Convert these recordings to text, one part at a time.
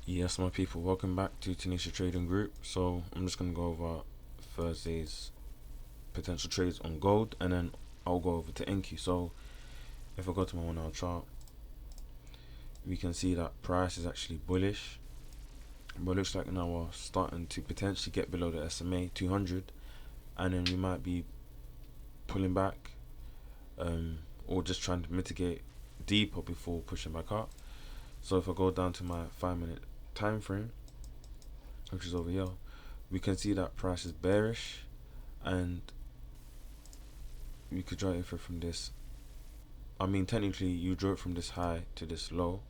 Yes, my people, welcome back to Tanisha Trading Group. So I'm just gonna go over Thursday's potential trades on gold, and then I'll go over to Enki. So if I go to my 1 hour chart, we can see that price is actually bullish, but it looks like now we're starting to potentially get below the SMA 200, and then we might be pulling back, or just trying to mitigate deeper before pushing back up. So if I go down to my 5 minute time frame, which is over here, we can see that price is bearish, and we could draw it from this. I mean, technically, you draw it from this high to this low,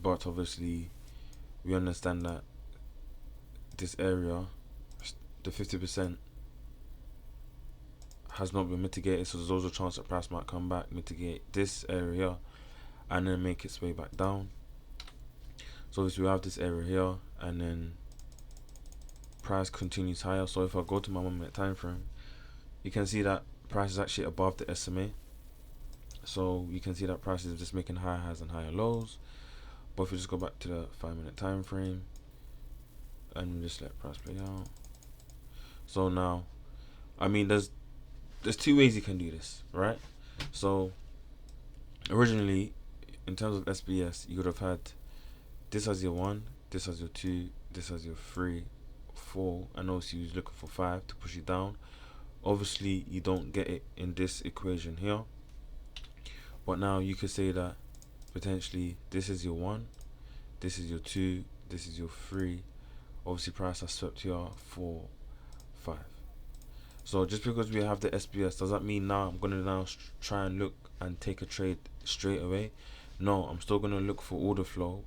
but obviously, we understand that this area, the 50%, has not been mitigated, so there's also a chance that price might come back, mitigate this area, and then make its way back down. So obviously, we have this area here, and then price continues higher. So if I go to my 1 minute time frame, you can see that price is actually above the SMA. So you can see that price is just making higher highs and higher lows. But if we just go back to the 5 minute time frame and we just let price play out. So now, I mean, there's two ways you can do this, right? So originally, in terms of SBS, you could have had this as your 1, this as your 2, this as your 3, 4, and also you're looking for 5 to push it down. Obviously, you don't get it in this equation here, but now you could say that potentially this is your 1, this is your 2, this is your 3. Obviously, price has swept here 4, 5. So just because we have the SBS, does that mean now I'm gonna try and look and take a trade straight away? No, I'm still gonna look for order flow,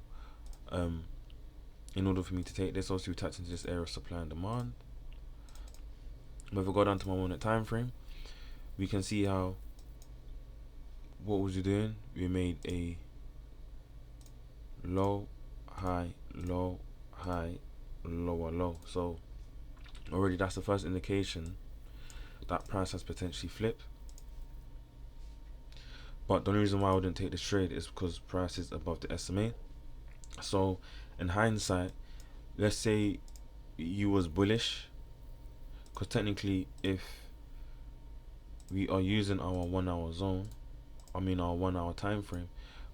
in order for me to take this. Also, we tapped into this area of supply and demand. But if we go down to my 1 minute time frame, we can see how, what was we doing? We made a low, high, low, high, lower, low. So already that's the first indication that price has potentially flipped. But the only reason why I wouldn't take this trade is because price is above the SMA. So in hindsight, let's say you was bullish, because technically if we are using our 1 hour zone, I mean our 1 hour time frame,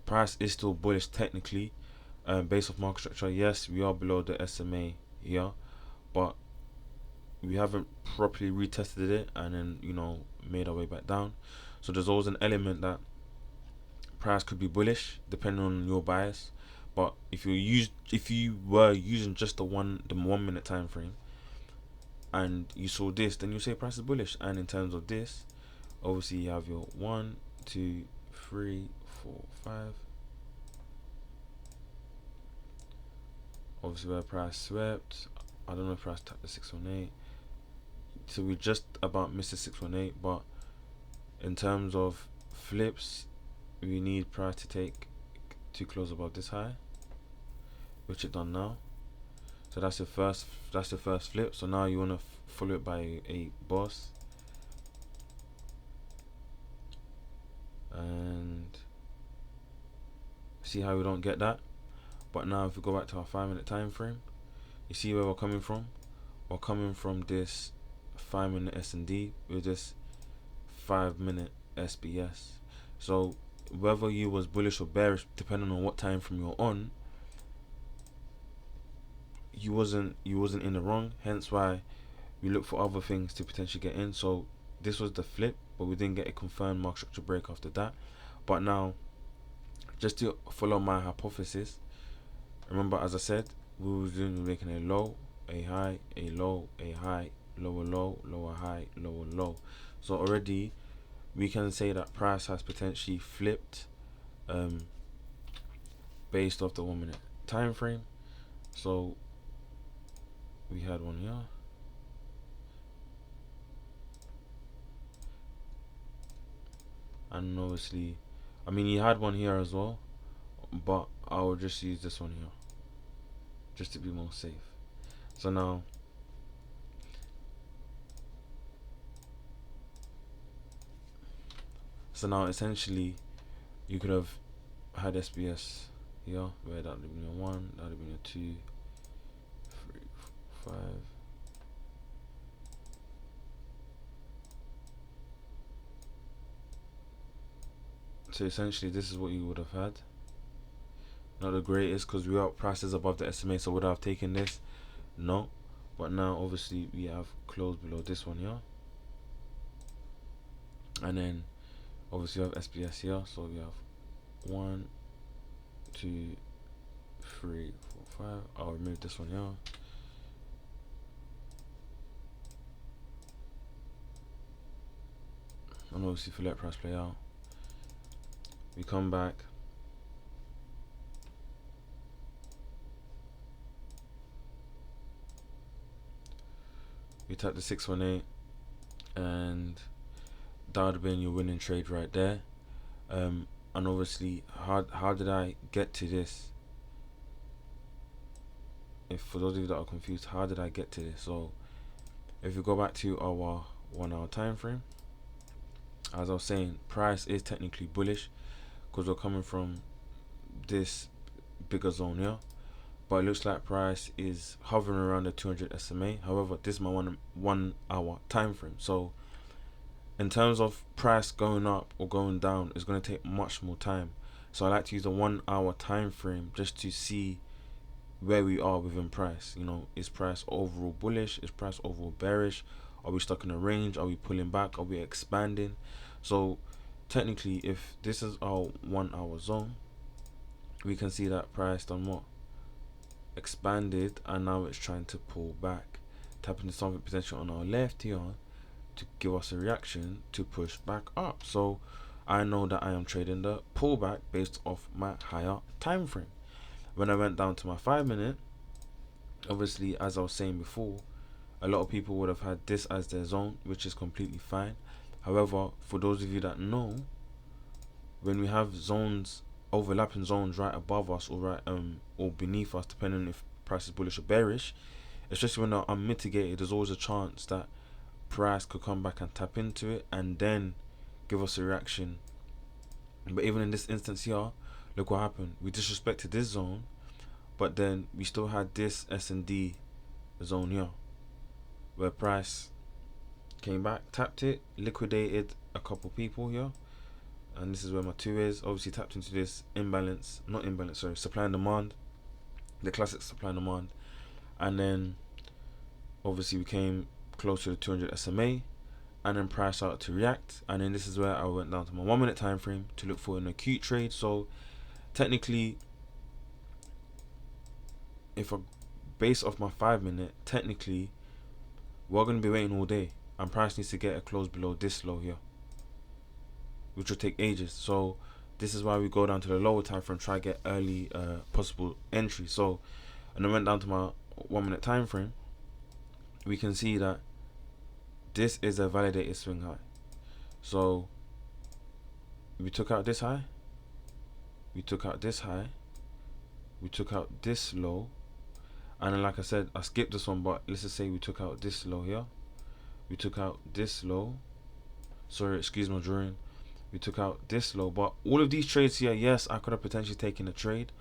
price is still bullish technically, based off market structure. Yes, we are below the SMA here, but we haven't properly retested it and then made our way back down. So there's always an element that price could be bullish depending on your bias. But if you were using just the 1 minute time frame and you saw this, then you say price is bullish. And in terms of this, obviously you have your 1, 2, 3, 4, 5. Obviously where price swept, I don't know if price tapped the 618. So we just about missed the 618, but in terms of flips, we need price to take to close above this high, which it done now. So that's the first flip. So now you want to follow it by a boss, and see how we don't get that. But now if we go back to our 5 minute time frame, you see where we're coming from. We're coming from this 5 minute S&D with this 5 minute SBS. So whether you was bullish or bearish, depending on what time frame you're on, you wasn't in the wrong. Hence why we look for other things to potentially get in. So this was the flip, but we didn't get a confirmed market structure break after that. But now, just to follow my hypothesis, remember, as I said, we were making a low, a high, a low, a high, lower low, lower high, lower low. So already we can say that price has potentially flipped, based off the 1 minute time frame. So we had one here, and obviously, I mean, you had one here as well, but I will just use this one here just to be more safe. So now essentially you could have had SBS here, where that would have been a 1, that would have been a 2, 3, 4, 5. So essentially, this is what you would have had. Not the greatest, because we are prices above the SMA, so would I have taken this? No. But now obviously we have closed below this one here, and then obviously we have SBS here, so we have 1, 2, 3, 4, 5. I'll remove this one here. And obviously if we let price play out, we come back, we tap the 618, and that would have been your winning trade right there. And obviously, how did I get to this? If for those of you that are confused, how did I get to this? So if we go back to our 1 hour time frame, as I was saying, price is technically bullish because we're coming from this bigger zone here, but it looks like price is hovering around the 200 SMA. However, this is my 1 hour time frame, so in terms of price going up or going down, it's going to take much more time. So I like to use a 1 hour time frame just to see where we are within price. You know, is price overall bullish? Is price overall bearish? Are we stuck in a range? Are we pulling back? Are we expanding? So technically, if this is our 1 hour zone, we can see that price done what? Expanded, and now it's trying to pull back, tapping the something potential on our left here to give us a reaction to push back up. So I know that I am trading the pullback based off my higher time frame. When I went down to my 5 minute, obviously, as I was saying before, a lot of people would have had this as their zone, which is completely fine. However, for those of you that know, when we have zones, overlapping zones right above us or right or beneath us, depending on if price is bullish or bearish, especially when they're unmitigated, there's always a chance that price could come back and tap into it and then give us a reaction. But even in this instance here, look what happened. We disrespected this zone, but then we still had this S&D zone here, where price came back, tapped it, liquidated a couple people here, and this is where my 2 is. Obviously tapped into this imbalance, not imbalance, sorry, supply and demand, the classic supply and demand, and then obviously we came close to the 200 SMA, and then price started to react, and then this is where I went down to my 1 minute time frame to look for an acute trade. So technically, if I base off my 5 minute, technically we're going to be waiting all day, and price needs to get a close below this low here, which will take ages. So this is why we go down to the lower time frame, try to get early possible entry. So, and I went down to my 1 minute time frame, we can see that this is a validated swing high. So we took out this high, we took out this high, we took out this low, and then like I said, I skipped this one, but let's just say we took out this low here, we took out this low, sorry, excuse my drawing, we took out this low. But all of these trades here, yes, I could have potentially taken a trade.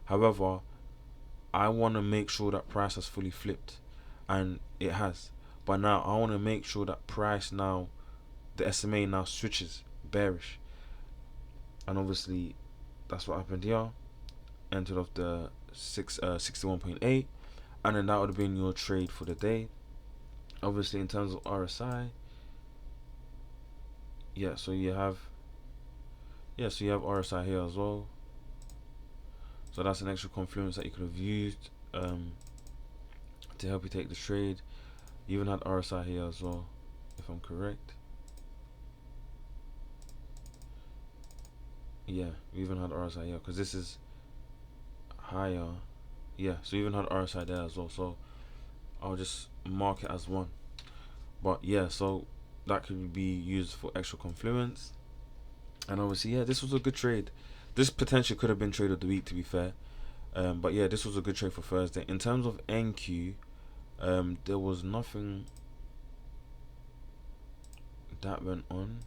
However, I want to make sure that price has fully flipped, and it has. But now I want to make sure that price now, the SMA now switches bearish, and obviously that's what happened here. Entered off the 61.8, and then that would have been your trade for the day. Obviously, in terms of RSI, yeah, so you have RSI here as well. So that's an extra confluence that you could have used to help you take the trade. You even had RSI here as well, if I'm correct. Yeah, we even had RSI here because this is higher. Yeah, so we even had RSI there as well. So I'll just mark it as 1. But yeah, so that could be used for extra confluence. And obviously, yeah, this was a good trade. This potentially could have been trade of the week, to be fair. But yeah, this was a good trade for Thursday. In terms of NQ, there was nothing that went on.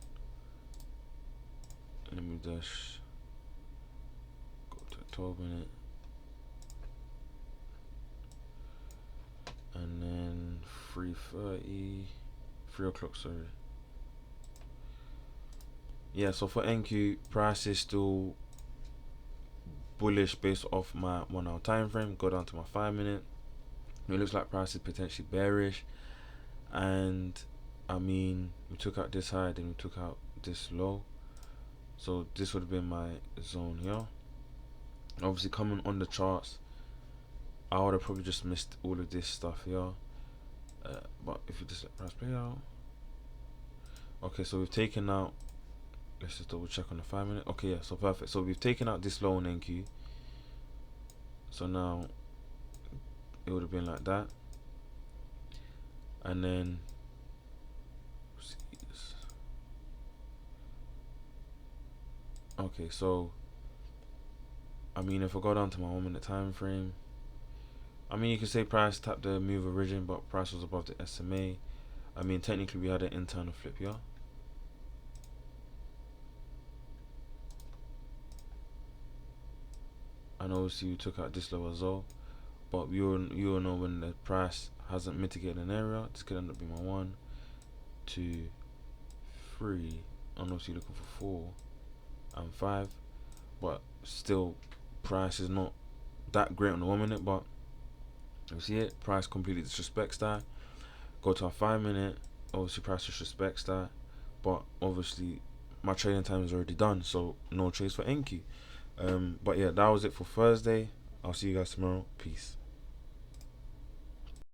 Let me just 12 minute, and then 3:30, 3 o'clock. Sorry. Yeah. So for NQ, price is still bullish based off my 1 hour time frame. Go down to my 5 minute. It looks like price is potentially bearish, and I mean we took out this high, then we took out this low. So this would have been my zone here. Obviously, coming on the charts, I would have probably just missed all of this stuff here. But if you just let price play out, okay. So we've taken out. Let's just double check on the 5 minute. Okay, yeah. So perfect. So we've taken out this low on NQ. So now it would have been like that, and then okay. So I mean, if I go down to my 1 minute time frame, I mean, you could say price tapped the move origin, but price was above the SMA. I mean, technically we had an internal flip here. And obviously we took out this low as well. But you all know when the price hasn't mitigated an area, this could end up being my 1, 2, 3. I'm obviously looking for 4 and 5. But still, price is not that great on the 1 minute, but you see it, price completely disrespects that. Go to our 5 minute, obviously price disrespects that, but obviously my trading time is already done, so no trades for NQ. But yeah, that was it for Thursday. I'll see you guys tomorrow. Peace.